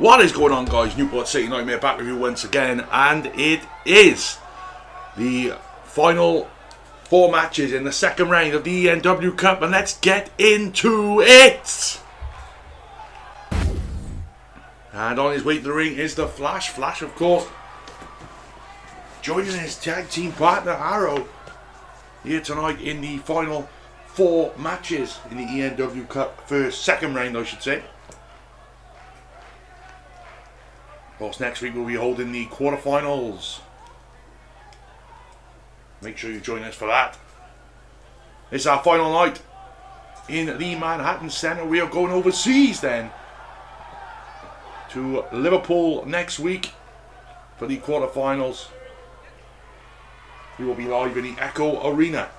What is going on, guys? Newport City Nightmare back with you once again, and it is the final 4 matches in the second round of the Enw Cup, and let's get into it. And on his way to the ring is the Flash. Flash, of course, joining his tag team partner Arrow here tonight in the final 4 matches in the Enw Cup, second round, I should say. Of course, next week we'll be holding the quarterfinals. Make sure you join us for that. It's our final night in the Manhattan Center. We are going overseas then to Liverpool next week for the quarterfinals. We will be live in the Echo Arena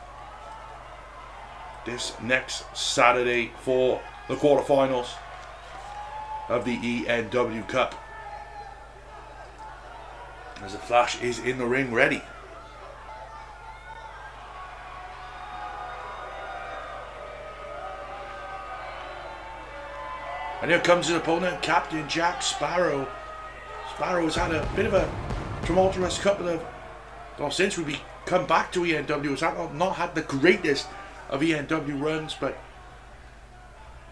this next Saturday for the quarterfinals of the Enw Cup. As the Flash is in the ring ready. And here comes his opponent, Captain Jack Sparrow. Sparrow has had a bit of a tumultuous couple of... Well, since we've come back to ENW, has not had the greatest of ENW runs, but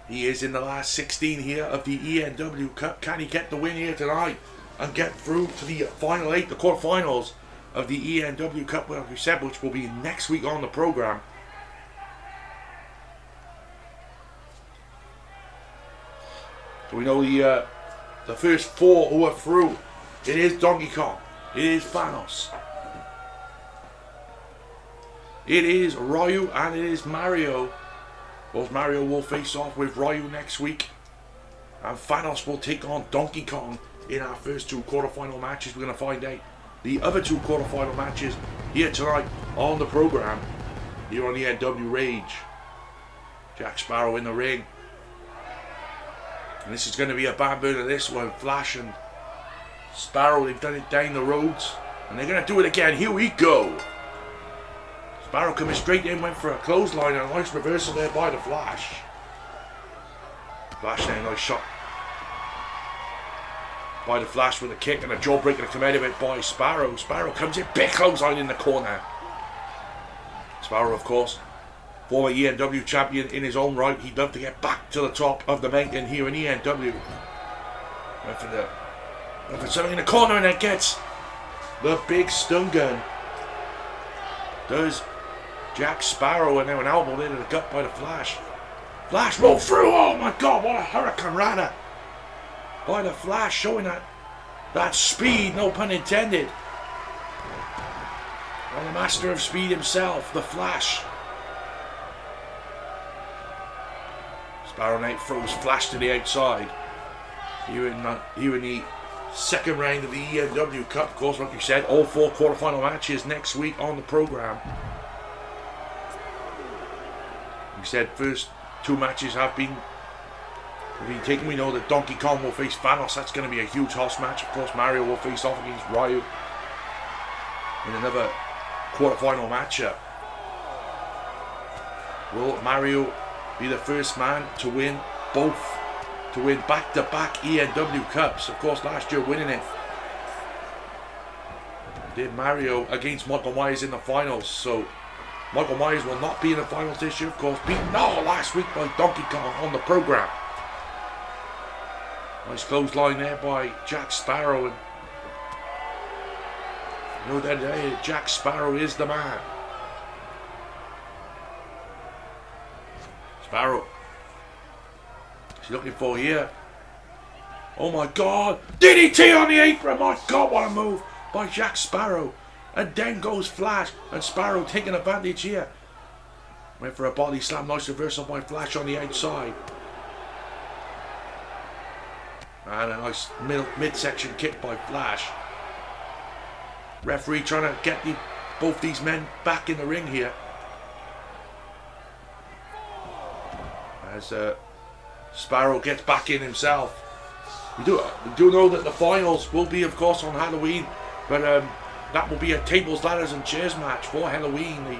he is in the last 16 here of the ENW Cup. Can he get the win here tonight and get through to the final 8, the quarterfinals of the ENW Cup, like we said, which will be next week on the program? So we know the first 4 who are through. It is Donkey Kong, it is Thanos, it is Ryu, and it is Mario. Of course, Mario will face off with Ryu next week, and Thanos will take on Donkey Kong in our first 2 quarterfinal matches. We're going to find out the other 2 quarterfinal matches here tonight on the program, here on the Enw Rage. Jack Sparrow in the ring. And this is going to be a bad burner, this one. Flash and Sparrow, they've done it down the roads, and they're going to do it again. Here we go. Sparrow coming straight in, went for a clothesline, and a nice reversal there by the Flash. Flash there, nice shot by the Flash with a kick, and a jawbreaker to come out of it by Sparrow. Sparrow comes in, big clothesline in the corner. Sparrow, of course, former ENW champion in his own right. He'd love to get back to the top of the mountain here in ENW. Went for something in the corner, and it gets the big stun gun. Does Jack Sparrow, and now an elbow into the gut by the Flash. Flash roll through. Oh my God, what a hurricane rana by the Flash, showing that speed, no pun intended. And the master of speed himself, the Flash. Sparrow Knight throws Flash to the outside. Here in the second round of the ENW Cup. Of course, like you said, all 4 quarterfinal matches next week on the program. We said first 2 matches have been taken. We know that Donkey Kong will face Thanos. That's going to be a huge house match. Of course, Mario will face off against Ryu in another quarterfinal matchup. Will Mario be the first man to win both? To win back-to-back ENW Cups. Of course, last year winning it did Mario against Michael Myers in the finals. So Michael Myers will not be in the finals this year. Of course, beaten last week by Donkey Kong on the program. Nice clothesline there by Jack Sparrow. And you know that Jack Sparrow is the man. Sparrow. He's looking for here. Oh my God. DDT on the apron. My God, what a move by Jack Sparrow. And then goes Flash. And Sparrow taking advantage here. Went for a body slam. Nice reversal by Flash on the outside. And a nice midsection kick by Flash. Referee trying to get both these men back in the ring here. As Sparrow gets back in himself. We do know that the finals will be, of course, on Halloween, but that will be a tables, ladders and chairs match for Halloween. The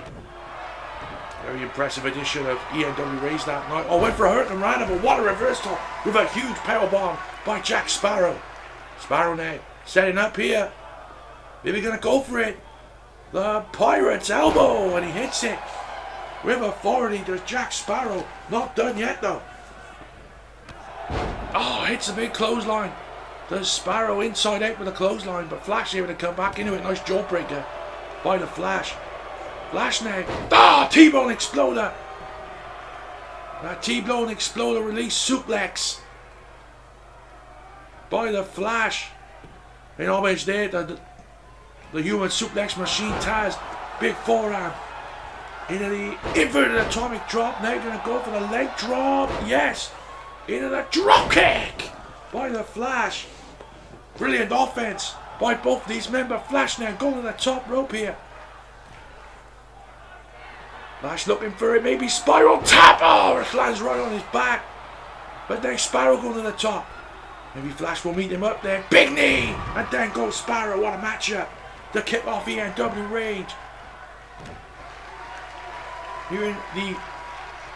very impressive edition of ENW Rage that night. Oh, went for a hurt and ran, but what a reversal with a huge powerbomb by Jack Sparrow. Sparrow now setting up here. Maybe gonna go for it. The Pirate's elbow, and he hits it with authority. There's Jack Sparrow. Not done yet though. Oh, hits a big clothesline. There's Sparrow inside out with a clothesline, but Flash able to come back into it. Nice jawbreaker by the Flash. Flash now. Ah, T-bone exploder. That T-bone exploder release suplex by the Flash. In homage there, the human suplex machine Taz. Big forearm. Into the inverted atomic drop. Now gonna go for the leg drop. Yes. Into the drop kick by the Flash. Brilliant offense by both these men. But Flash now going to the top rope here. Flash looking for it. Maybe spiral tap. Oh, it lands right on his back. But then Sparrow going to the top. Maybe Flash will meet him up there. Big knee. And then goes Sparrow. What a matchup. The kick off Enw Rage. Here in the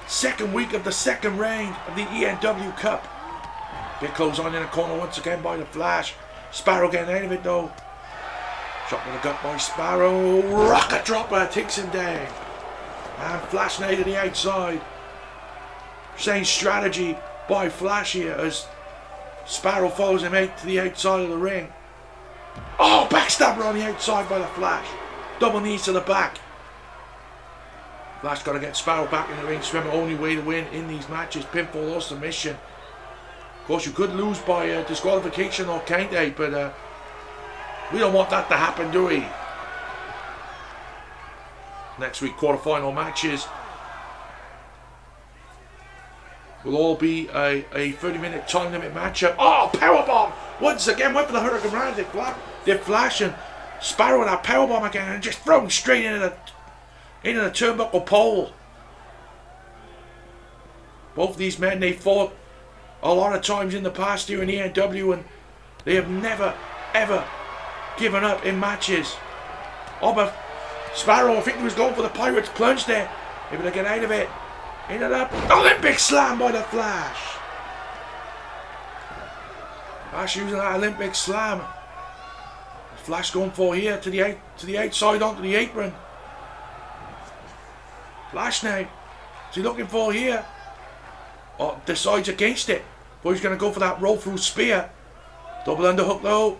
second week of the second round of the ENW Cup. Big clothesline in the corner once again by the Flash. Sparrow getting out of it though. Shot to the gut by Sparrow. Rocket dropper takes him down. And Flash now to the outside. Same strategy by Flash here as Sparrow follows him out to the outside of the ring. Oh, backstabber on the outside by the Flash. Double knees to the back. Flash got to get Sparrow back in the ring. It's the only way to win in these matches. Pinfall or submission. Of course, you could lose by disqualification or count out, but we don't want that to happen, do we? Next week, quarterfinal matches will all be a 30-minute time limit matchup. Oh, powerbomb! Once again, went for the Hurricane Rana. They're flashing. Sparrow with that powerbomb again and just thrown straight into the turnbuckle pole. Both these men, they fought a lot of times in the past here in ENW, and they have never, ever given up in matches. Oh, but Sparrow, I think he was going for the Pirate's plunge there. Able to get out of it. Into that Olympic slam by the Flash. Flash using that Olympic slam. Flash going for here to the outside onto the apron. Flash now. What's he looking for here? Oh, decides against it. But he's going to go for that roll through spear. Double underhook though.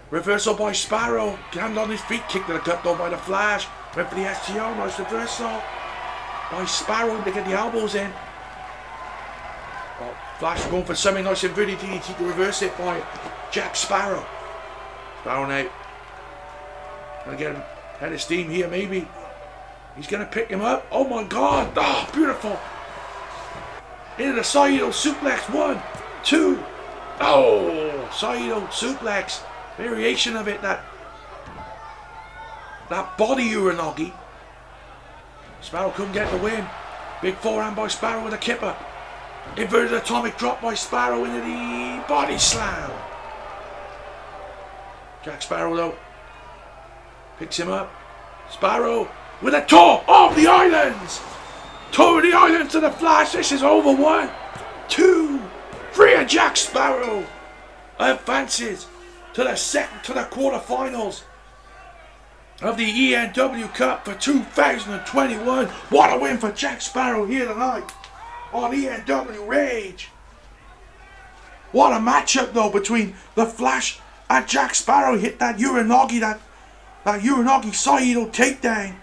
Reversal by Sparrow. Hand on his feet. Kick to the gut though by the Flash. Went for the STO. Nice reversal by Sparrow to get the elbows in. Oh, Flash going for something nice inverted DDT to reverse it by Jack Sparrow. Sparrow now. Gonna get him head of steam here maybe. He's gonna pick him up. Oh my god. Oh, beautiful. Into the Saito suplex. 1, 2. Oh, Saito suplex. Variation of it. That body uranagi. Sparrow couldn't get the win. Big forehand by Sparrow with a kipper. Inverted atomic drop by Sparrow into the body slam. Jack Sparrow though picks him up. Sparrow with a tour of the islands. Tour of the islands to the Flash. This is over. 1, 2, 3, and Jack Sparrow advances to the quarterfinals of the ENW Cup for 2021. What a win for Jack Sparrow here tonight on Enw Rage. What a matchup though between the Flash and Jack Sparrow. Hit that Uranagi, that Uranagi Saito takedown.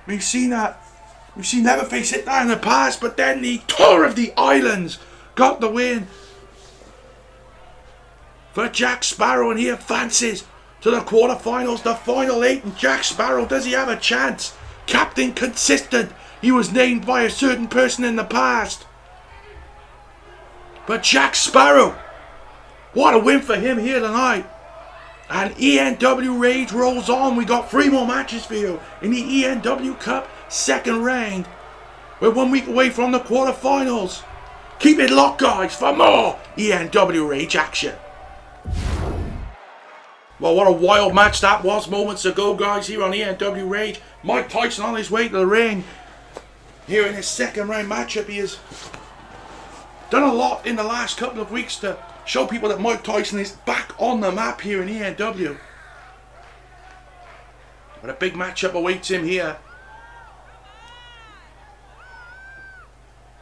We've seen Leatherface hit that in the past, but then the Tour of the Islands got the win for Jack Sparrow, and he advances to the quarterfinals, the final 8. And Jack Sparrow, does he have a chance? Captain Consistent. He was named by a certain person in the past. But Jack Sparrow, what a win for him here tonight. And ENW Rage rolls on. We got 3 more matches for you in the ENW Cup second round. We're 1 week away from the quarterfinals. Keep it locked, guys, for more ENW Rage action. Well, what a wild match that was moments ago, guys, here on ENW Rage. Mike Tyson on his way to the ring. Here in his second round matchup, he is done a lot in the last couple of weeks to show people that Mike Tyson is back on the map here in ENW. But a big matchup awaits him here.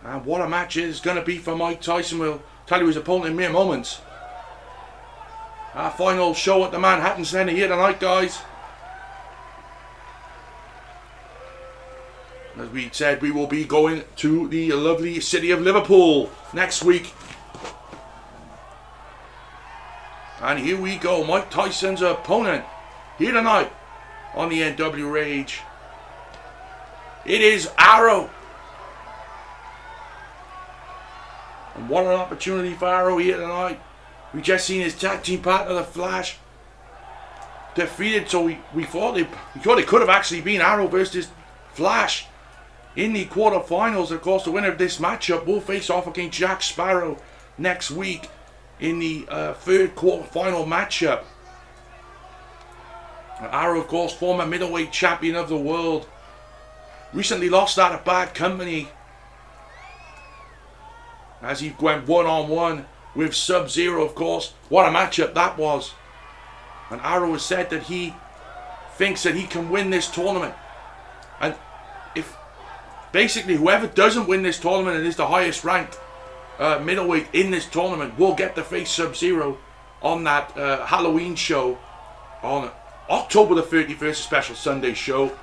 And what a match it is going to be for Mike Tyson. We'll tell you his opponent in mere moments. Our final show at the Manhattan Center here tonight, guys. As we said, we will be going to the lovely city of Liverpool next week. And here we go, Mike Tyson's opponent here tonight on the Enw Rage. It is Arrow. And what an opportunity for Arrow here tonight. We just seen his tag team partner, The Flash, defeated. So we thought it could have actually been Arrow versus Flash in the quarterfinals. Of course, the winner of this matchup will face off against Jack Sparrow next week in the third quarterfinal matchup. Arrow, of course, former middleweight champion of the world, recently lost out of Bad Company as he went one-on-one with Sub-Zero, of course. What a matchup that was. And Arrow has said that he thinks that he can win this tournament. And if basically whoever doesn't win this tournament and is the highest ranked middleweight in this tournament will get to face Sub-Zero on that Halloween show on October the 31st, a special Sunday show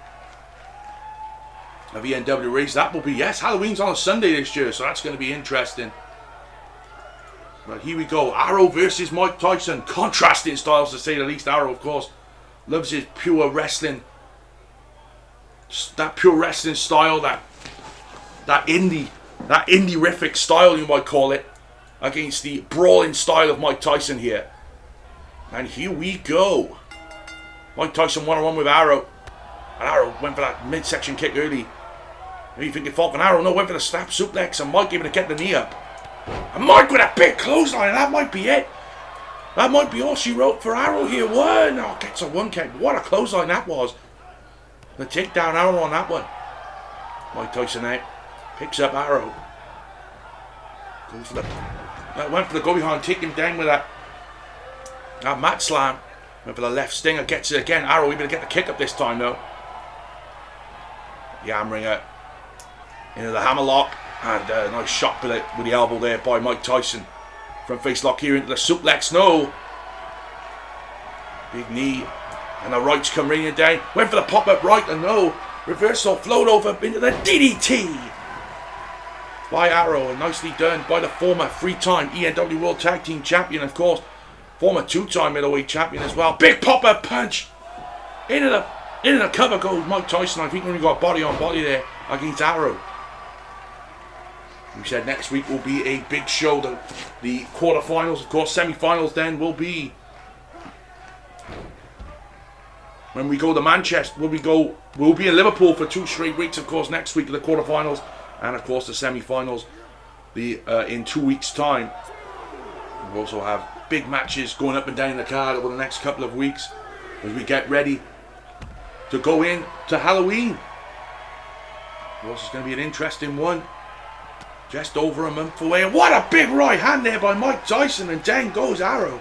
of the Enw Rage. That will be, yes, Halloween's on a Sunday this year, so that's going to be interesting. But here we go, Arrow versus Mike Tyson. Contrasting styles, to say the least. Arrow, of course, loves his pure wrestling, that pure wrestling style, that indie-rific style, you might call it, against the brawling style of Mike Tyson here. And here we go. Mike Tyson one-on-one with Arrow. And Arrow went for that midsection kick early. Are you thinking Falcon Arrow? No, went for the snap suplex, and Mike able to get the knee up. And Mike with a big clothesline, that might be it. That might be all she wrote for Arrow here. One, oh, gets a one count. What a clothesline that was. The takedown Arrow on that one. Mike Tyson out. Picks up Arrow. Goes for went for the go behind, take him down with that mat slam. Went for the left stinger, gets it again. Arrow able to get the kick up this time though. The hamringer into the hammerlock, and a nice shot with the elbow there by Mike Tyson. From face lock here into the suplex. No. Big knee, and the rights come raining down. Went for the pop up right, and no. Reversal, float over into the DDT by Arrow, and nicely done by the former three-time ENW World Tag Team Champion, of course, former two-time middleweight champion as well. Big pop-up punch into the cover goes Mike Tyson. I think we only got body on body there against Arrow. We said next week will be a big show. The quarterfinals, of course, semi-finals then will be when we go to Manchester. We'll be in Liverpool for 2 straight weeks, of course, next week, the quarterfinals, and of course the semi-finals in 2 weeks' time. We'll also have big matches going up and down the card over the next couple of weeks as we get ready to go in to Halloween. Of course, it's going to be an interesting one. Just over a month away. And what a big right hand there by Mike Tyson, and down goes Arrow.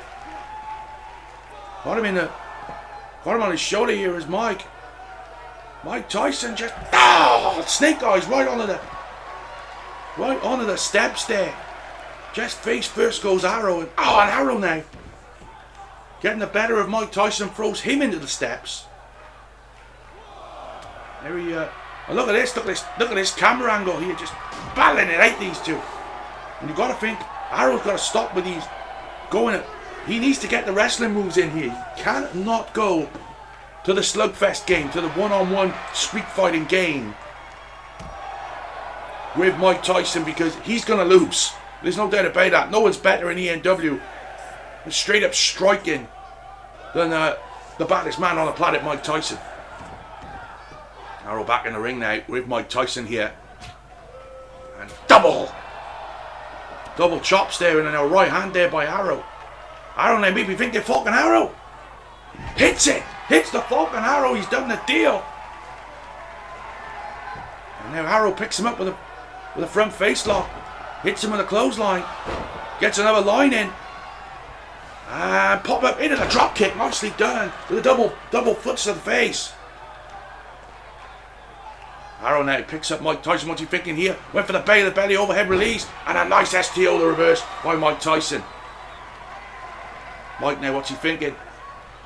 Got him on his shoulder here is Mike. Mike Tyson just snake eyes right onto the steps there. Just face first goes Arrow, and Arrow now getting the better of Mike Tyson, throws him into the steps. There he look at this camera angle here, just battling it out, these two. And you gotta think Arrow's gotta stop with these he needs to get the wrestling moves in here. He cannot go to the slugfest game, to the one-on-one street fighting game with Mike Tyson, because he's gonna lose. There's no doubt about that. No one's better in ENW straight up striking than the baddest man on the planet, Mike Tyson. Arrow back in the ring now with Mike Tyson here. And double chops there, and then a right hand there by Arrow. Arrow now maybe thinking Falcon Arrow. Hits the Falcon Arrow. He's done the deal. And now Arrow picks him up with a front face lock. Hits him with a clothesline. Gets another line in. And pop up into the drop kick. Nicely done. With a double foots to the face. Arrow now picks up Mike Tyson. What's he thinking here? Went for the belly overhead release. And a nice STO to reverse by Mike Tyson. Mike now, what's he thinking?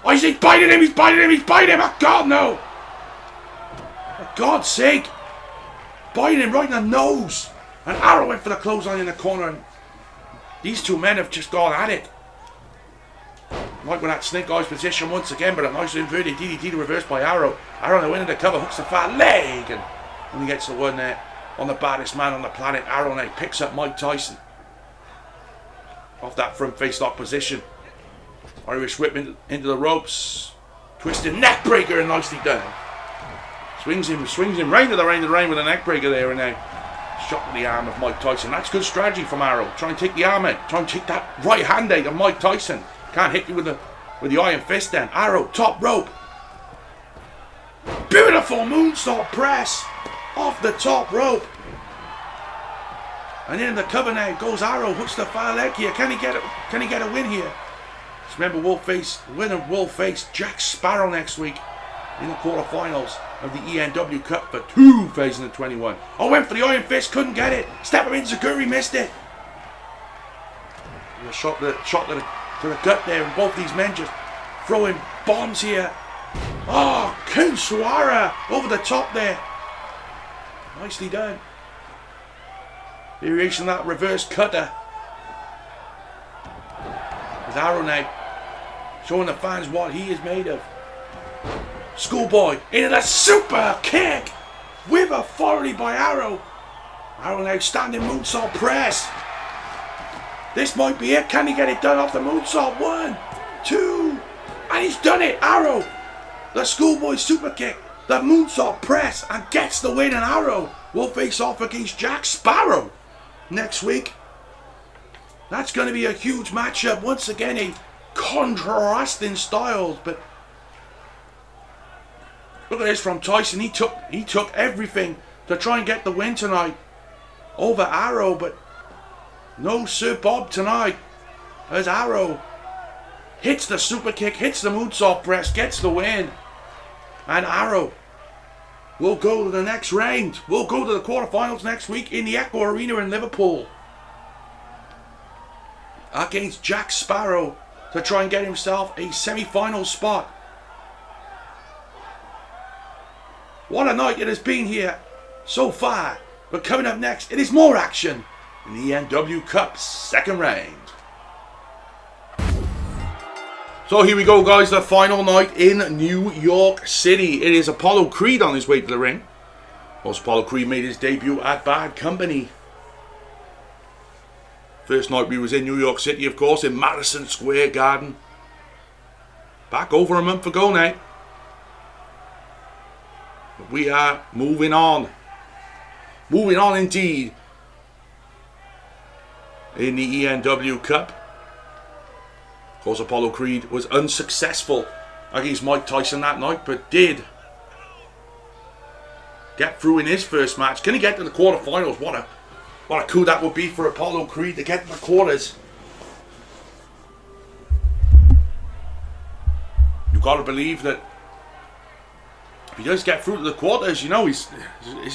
Oh, he's biting him. He's biting him. Oh, God, no. For God's sake. Biting him right in the nose. And Arrow went for the clothesline in the corner. And these two men have just gone at it. Mike with that snake eyes position once again, but a nice inverted DDT to reverse by Arrow. Arrow now winning the cover, hooks the far leg, and when he gets the one there on the baddest man on the planet, Arrow now picks up Mike Tyson off that front face lock position. Irish whip into the ropes, twisting neck breaker, and nicely done. Swings him right to the ring with a neck breaker there, and now shot to the arm of Mike Tyson. That's good strategy from Arrow. Try and take the arm out. Try and take that right hand out of Mike Tyson. Can't hit you with the iron fist then. Arrow, top rope. Beautiful moonsault press off the top rope. And in the cover now goes Arrow. Hooks the far leg here. Can he get a win here? Just remember, winner will face Jack Sparrow next week in the quarterfinals of the ENW Cup for 2021. I went for the iron fist, couldn't get it. Step him in, Zaguri missed it. A shot to the gut there, and both these men just throwing bombs here. Oh, Kunswara over the top there. Nicely done. Variation of that reverse cutter. With Arrow now showing the fans what he is made of. Schoolboy into the super kick with authority by Arrow. Arrow now standing moonsault press. This might be it. Can he get it done off the moonsault? 1, 2, and he's done it. Arrow, the schoolboy super kick, the moonsault press, and gets the win. And Arrow will face off against Jack Sparrow next week. That's going to be a huge matchup. Once again, a contrasting styles, but look at this from Tyson. He took everything to try and get the win tonight over Arrow, but no Sir Bob tonight, as Arrow hits the super kick, hits the moonsault press, gets the win. And Arrow will go to the next round. We'll go to the quarterfinals next week in the Echo Arena in Liverpool against Jack Sparrow to try and get himself a semi-final spot. What a night it has been here so far. But coming up next, it is more action in the ENW Cup second round. So here we go, guys, the final night in New York City. It is Apollo Creed on his way to the ring. Once Apollo Creed made his debut at Bad Company. First night we was in New York City, of course, in Madison Square Garden. Back over a month ago now. But we are moving on. Moving on indeed. In the ENW Cup. Of course, Apollo Creed was unsuccessful against Mike Tyson that night, but did get through in his first match. Can he get to the quarterfinals? What a coup that would be for Apollo Creed to get to the quarters. You've got to believe that if he does get through to the quarters, you know, it's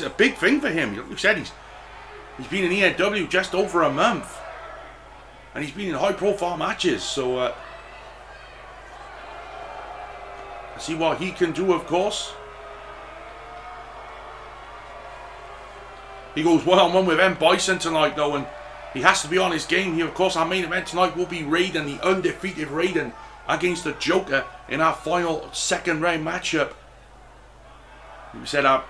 a big thing for him. Like you said, he's been in ENW just over a month. And he's been in high-profile matches, so see what he can do, of course. He goes one-on-one with M. Bison tonight, though, and he has to be on his game here. Of course, our main event tonight will be Raiden, the undefeated Raiden, against the Joker in our final second-round matchup. We said our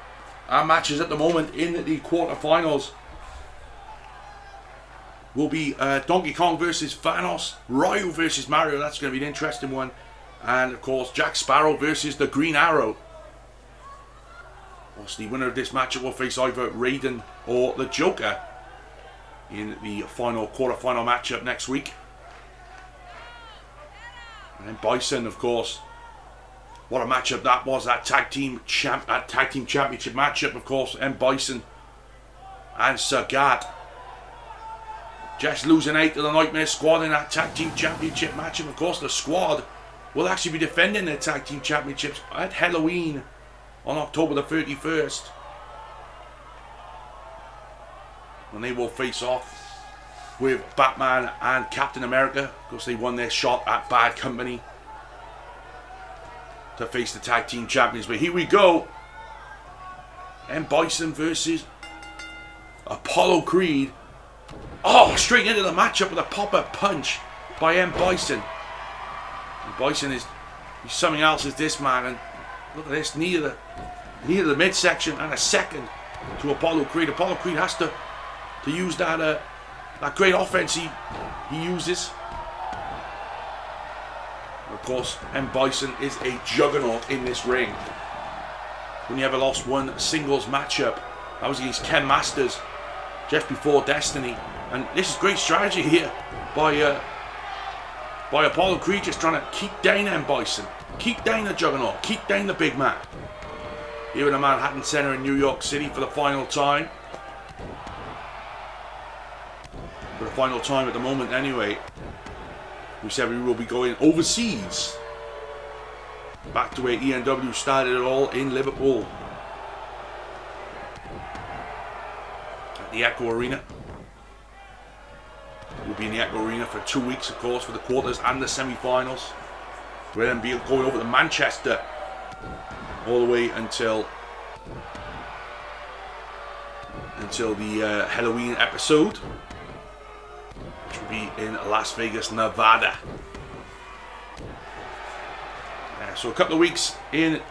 matches at the moment in the quarterfinals will be Donkey Kong versus Thanos, Ryu versus Mario. That's going to be an interesting one. And of course, Jack Sparrow versus the Green Arrow. Of course, the winner of this matchup will face either Raiden or the Joker in the final quarter-final matchup next week. And then Bison, of course. What a matchup that was! That tag team championship matchup, of course. M. Bison and Sagat. just losing out to the Nightmare Squad in that Tag Team Championship match. And of course, the Squad will actually be defending their Tag Team Championships at Halloween on October the 31st. And they will face off with Batman and Captain America, because they won their shot at Bad Company to face the Tag Team Champions. But here we go. M. Bison versus Apollo Creed. Oh, straight into the matchup with a pop-up punch by M. Bison. And Bison is something else as this man. And look at this, knee to the midsection and a second to Apollo Creed. Apollo Creed has to use that great offense he uses. Of course, M. Bison is a juggernaut in this ring. Only ever lost one singles matchup. That was against Ken Masters just before Destiny. And this is great strategy here by Apollo Creed, just trying to keep down M. Bison. Keep down the juggernaut. Keep down the big man. Here in the Manhattan Center in New York City for the final time. For the final time at the moment anyway. We said we will be going overseas. Back to where ENW started it all, in Liverpool. At the Echo Arena. We'll be in the Echo Arena for 2 weeks, of course, for the quarters and the semi-finals. We'll then be going over to Manchester all the way until the Halloween episode, which will be in Las Vegas, Nevada. So a couple of weeks in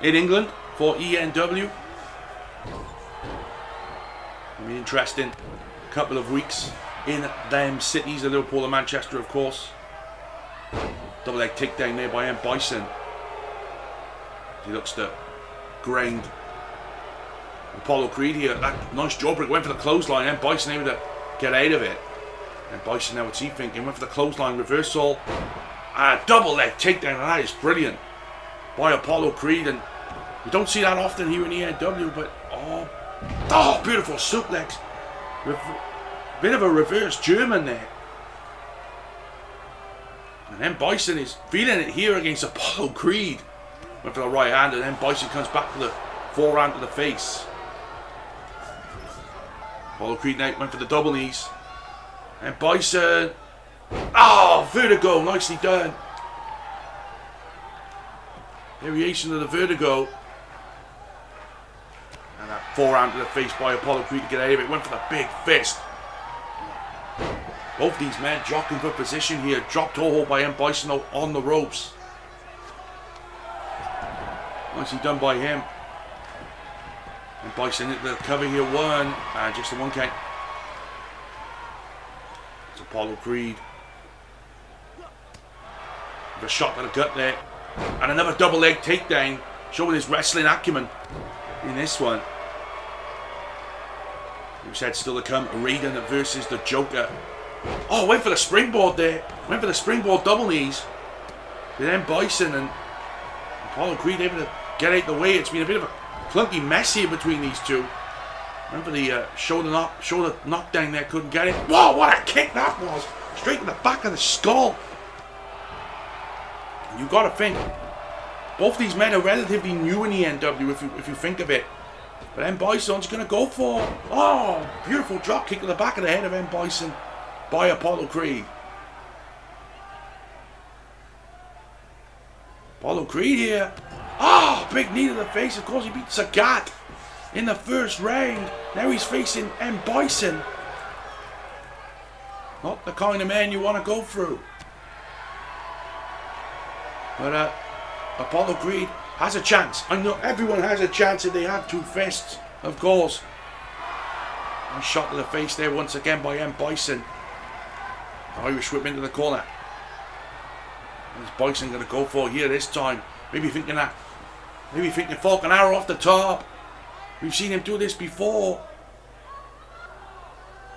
England for ENW. It'll be interesting. Couple of weeks in them cities, Liverpool and Manchester, of course. Double leg takedown there by M. Bison. He looks to grind Apollo Creed here. That nice jawbreak, went for the clothesline. M. Bison able to get out of it. And Bison, now what's he thinking? Went for the clothesline reversal. And a double leg takedown, and that is brilliant by Apollo Creed. And we don't see that often here in ENW, but oh, beautiful suplex. Bit of a reverse German there. And then Bison is feeling it here against Apollo Creed. Went for the right hand, and then Bison comes back for the forehand to the face. Apollo Creed now went for the double knees. And Bison. Oh, vertigo, nicely done. Variation of the vertigo. And that forehand to the face by Apollo Creed to get out of it. Went for the big fist. Both these men jockeying for position here. Drop toe hold by M. Bison on the ropes. Nicely done by him. And Bison into the cover here. One. And just a one count. It's Apollo Creed. With a shot to the gut there. And another double leg takedown. Showing his wrestling acumen in this one. We said still to come. Raiden versus the Joker. Oh, went for the springboard there. Went for the springboard double knees. Then Bison and Apollo Creed able to get out the way. It's been a bit of a clunky mess here between these two. Went for the shoulder knockdown there. Couldn't get it. Whoa, what a kick that was. Straight in the back of the skull. And you got to think, both these men are relatively new in the ENW if you think of it. But M. Bison's going to go for, oh, beautiful drop kick to the back of the head of M. Bison by Apollo Creed. Apollo Creed here. Oh, big knee to the face. Of course, he beat Sagat in the first round. Now he's facing M. Bison. Not the kind of man you want to go through. But Apollo Creed has a chance. I know everyone has a chance if they have two fists, of course. Nice shot to the face there once again by M. Bison. Irish whip into the corner. What's Bison going to go for here this time? Maybe thinking Falcon Arrow off the top. We've seen him do this before.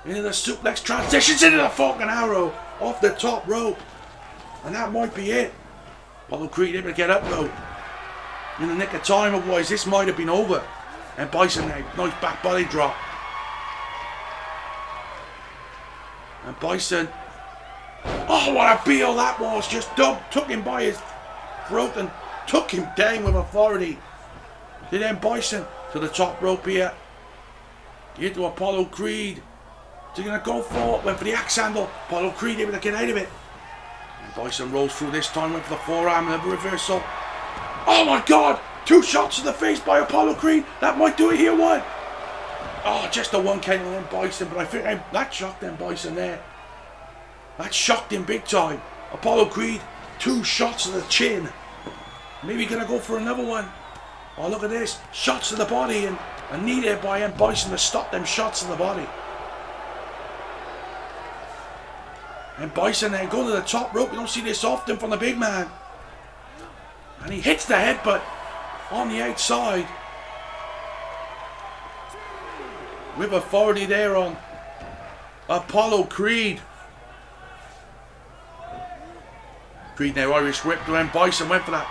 Into the suplex, transitions into the Falcon Arrow off the top rope. And that might be it. Apollo Creed able to get up though. In the nick of time, otherwise this might have been over. And Bison now, nice back body drop. And Bison, oh, what a beal that was. Just took him by his throat and took him down with authority. Then Bison to the top rope here. Into Apollo Creed. They're going to go for it. Went for the axe handle. Apollo Creed able to get out of it. And Bison rolls through this time. Went for the forearm and the reversal. Oh my God. 2 shots to the face by Apollo Creed. That might do it here. 1. Oh, just a 1 count on them Bison. But I think that shocked them Bison there. That shocked him big time. Apollo Creed. 2 shots to the chin. Maybe going to go for another one. Oh, look at this. Shots to the body and needed by M. Bison to stop them shots to the body. And Bison then going to the top rope. You don't see this often from the big man. And he hits the headbutt on the outside. With authority there on Apollo Creed. Creed now Irish whip to M. Bison went for that.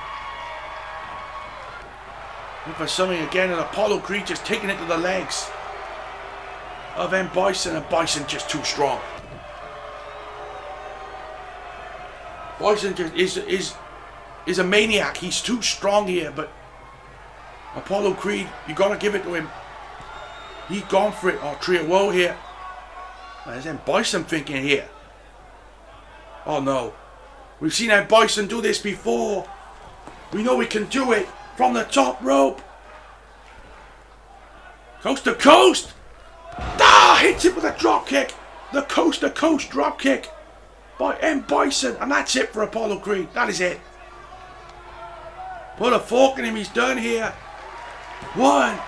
Went for something again, and Apollo Creed just taking it to the legs of M. Bison, and Bison just too strong. Bison just is a maniac. He's too strong here, but Apollo Creed, you gotta give it to him. He's gone for it. Oh, tree of woe here. There's M. Bison thinking here. Oh no. We've seen M. Bison do this before. We know we can do it from the top rope. Coast to coast. Ah, hits it with a drop kick. The coast to coast drop kick by M. Bison. And that's it for Apollo Creed. That is it. Put a fork in him. He's done here. 1,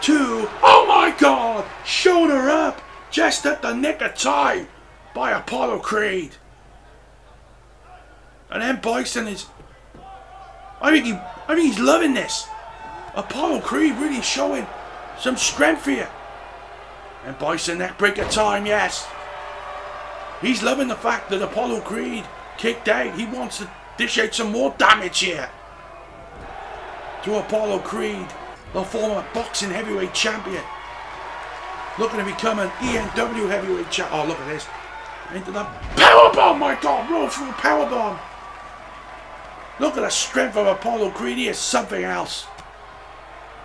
2. Oh my God. Shoulder up. Just at the nick of time by Apollo Creed. And M. Bison is... I think he's loving this. Apollo Creed really showing some strength here. And Bison neckbreaker time, yes. He's loving the fact that Apollo Creed kicked out. He wants to dish out some more damage here. To Apollo Creed, the former boxing heavyweight champion. Looking to become an ENW heavyweight champion. Oh, look at this. Into the powerbomb, my God. Roll through powerbomb. Look at the strength of Apollo Creed. He is something else.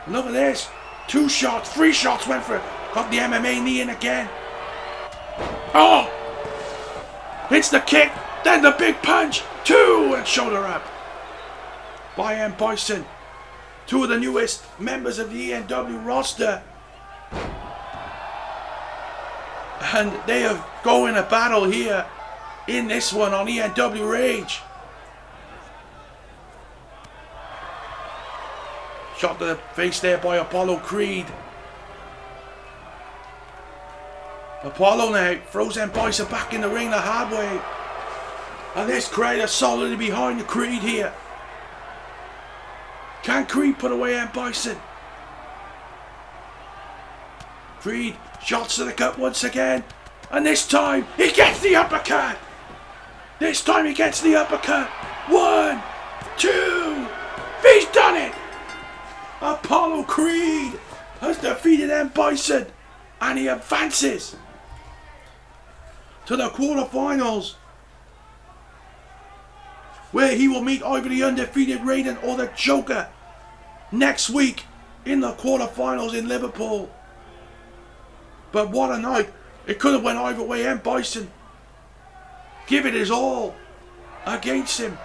Look at this. 2 shots, 3 shots went for it. Got the MMA knee in again. Oh! Hits the kick. Then the big punch. 2 and shoulder up. By M. Bison. 2 of the newest members of the ENW roster. And they are going to battle here in this one on Enw Rage. Shot to the face there by Apollo Creed. Apollo now throws M. Bison back in the ring the hard way. And this crowd is solidly behind the Creed here. Can Creed put away M. Bison? Creed shots to the gut once again. And this time he gets the uppercut. This time he gets the uppercut. 1, 2. He's done it. Apollo Creed has defeated M. Bison. And he advances to the quarterfinals, where he will meet either the undefeated Raiden or the Joker next week in the quarterfinals in Liverpool. But what a night. It could have went either way. M. Bison give it his all against him.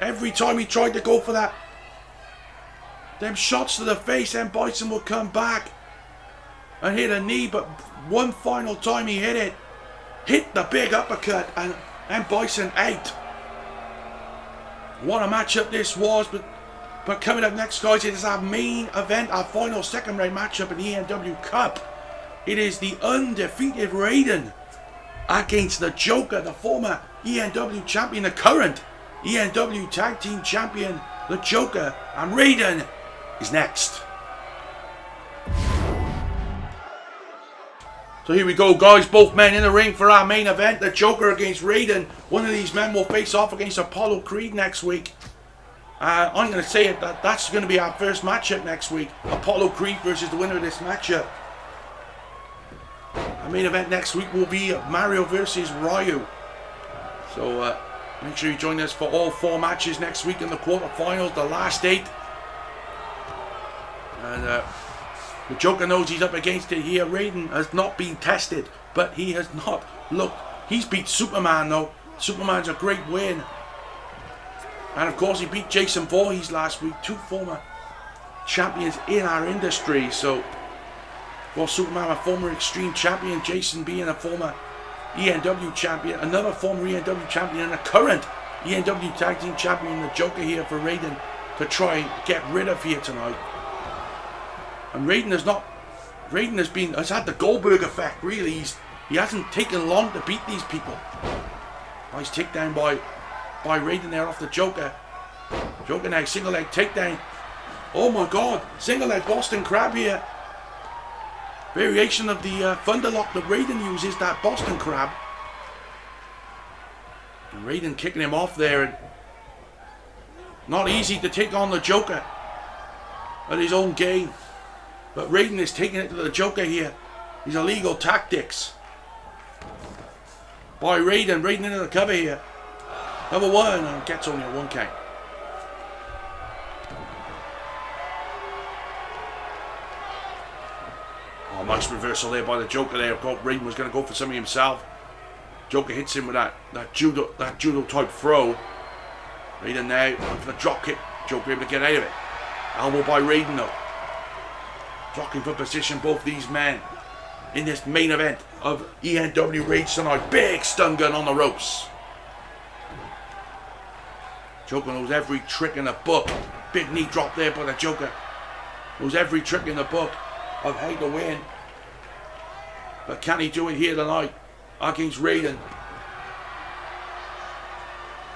Every time he tried to go for that, them shots to the face, M. Bison would come back and hit a knee, but one final time he hit it, hit the big uppercut, and M. Bison out. What a matchup this was, but coming up next, guys, it is our main event, our final second round matchup in the ENW Cup. It is the undefeated Raiden against the Joker, the former ENW champion, the current ENW Tag Team Champion, the Joker, and Raiden is next. So here we go, guys, both men in the ring for our main event, the Joker against Raiden. One of these men will face off against Apollo Creed next week. I'm going to say it, that's going to be our first matchup next week. Apollo Creed versus the winner of this matchup. Our main event next week will be Mario versus Ryu. So make sure you join us for all 4 matches next week in the quarterfinals, the last 8. And the Joker knows he's up against it here. Raiden has not been tested, but he has not looked. He's beat Superman though. Superman's a great win. And of course he beat Jason Voorhees last week. 2 former champions in our industry. So, well, Superman a former Extreme champion, Jason being a former ENW champion, another former ENW champion and a current ENW tag team champion, the Joker here for Raiden to try and get rid of here tonight. And Raiden has had the Goldberg effect really. He hasn't taken long to beat these people. Nice takedown by Raiden there off the Joker. Joker now single leg takedown. Oh my god, single leg Boston Crab here. Variation of the Thunderlock that Raiden uses, that Boston Crab. And Raiden kicking him off there. And not easy to take on the Joker at his own game. But Raiden is taking it to the Joker here. These illegal tactics by Raiden. Raiden into the cover here. Number 1 and gets only a 1 count. Oh, nice reversal there by the Joker there. I thought Raiden was going to go for something himself. Joker hits him with that judo type throw. Raiden now for the drop kick. Joker able to get out of it. Elbow by Raiden though. Jockeying for position, both these men in this main event of ENW Rage tonight. Big stun gun on the ropes. Joker knows every trick in the book. Big knee drop there by the Joker. Knows every trick in the book of how to win. But can he do it here tonight against Raiden,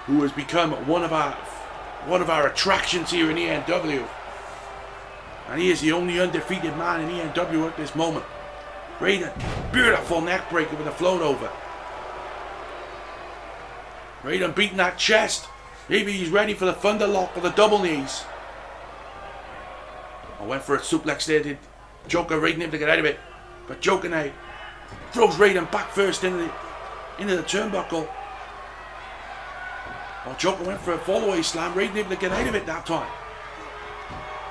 who has become one of our attractions here in ENW? And he is the only undefeated man in ENW at this moment. Raiden, beautiful neck breaker with a float over. Raiden beating that chest. Maybe he's ready for the Thunderlock or the double knees. I went for a suplex there, did Joker. Raiden able to get out of it. But Joker now throws Raiden back first into the turnbuckle. Well, Joker went for a fall-away slam. Raiden able to get out of it that time.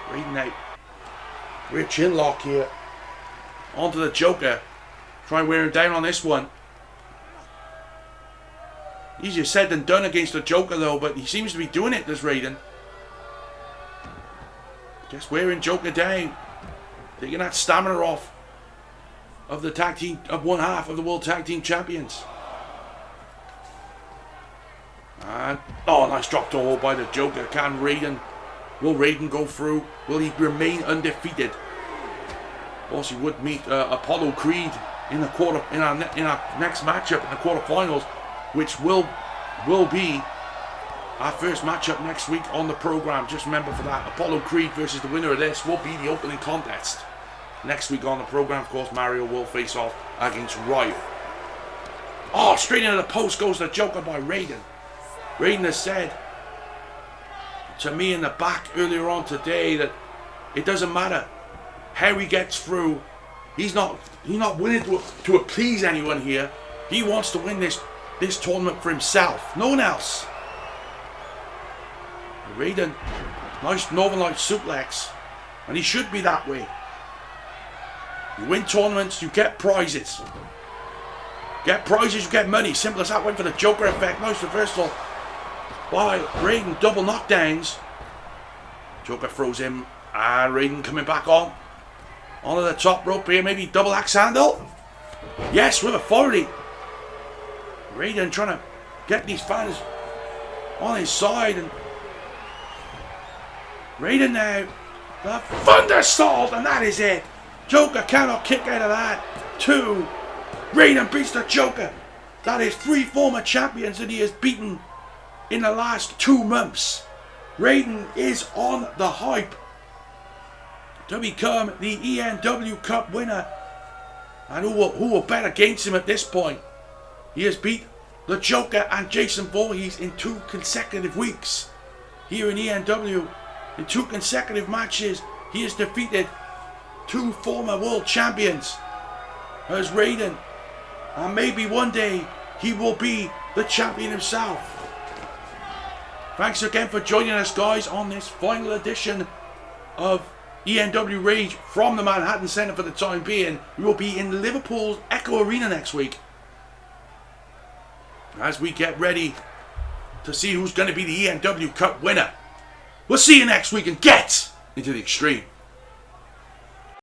Raiden now. Rear chin lock here onto the Joker. Try and wear him down on this one. Easier said than done against the Joker though, but he seems to be doing it, this Raiden. Just wearing Joker down. Taking that stamina off of the tag team, of one half of the World Tag Team Champions. And, oh, nice drop to hold by the Joker. Will Raiden go through? Will he remain undefeated? Of course, he would meet Apollo Creed in our next matchup in the quarterfinals, which will be our first matchup next week on the program. Just remember for that, Apollo Creed versus the winner of this will be the opening contest. Next week on the program, of course, Mario will face off against Ryu. Oh, straight into the post goes the Joker by Raiden. Raiden has said to me in the back earlier on today that it doesn't matter how he gets through. He's not willing to appease anyone here. He wants to win this tournament for himself, no one else. Raiden, nice Northern Light suplex, and he should be that way. You win tournaments, you get prizes. Get prizes, you get money. Simple as that. Went for the Joker effect. Nice reversal by Raiden. Double knockdowns. Joker throws him. And Raiden coming back on. Onto the top rope here. Maybe double axe handle. Yes, with authority. Raiden trying to get these fans on his side. And Raiden now. The Thundersault. And that is it. Joker cannot kick out of that. 2. Raiden beats the Joker. That is 3 former champions that he has beaten in the last 2 months. Raiden is on the hype to become the ENW Cup winner. And who will bet against him at this point? He has beat the Joker and Jason Voorhees in 2 consecutive weeks. Here in ENW, in 2 consecutive matches, he has defeated 2 former world champions. As Raiden And maybe one day he will be the champion himself. Thanks again for joining us, guys, on this final edition of Enw Rage from the Manhattan Centre for the time being. We will be in Liverpool's Echo Arena next week as we get ready to see who's going to be the ENW Cup winner. We'll see you next week and get into the extreme.